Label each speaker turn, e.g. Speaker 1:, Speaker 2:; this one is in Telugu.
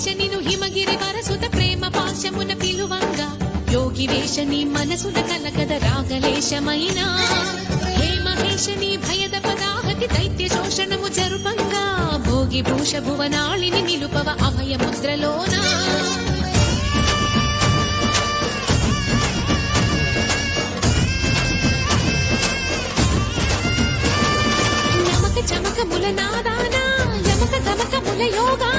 Speaker 1: మహేశ నిను హిమగిరి వరసుత ప్రేమ పాశమున పిలువంగా యోగి వేష నీ మనసున కలకద రాగలేశమైనా హే మహేశ నీ భయద పదాహతి దైత్య శోషణము జరుపంగా భోగి భూష భువనాళిని నిలుపవ అభయ ముద్రలోనా చమకముల నాదానా యమక గమకముల యోగా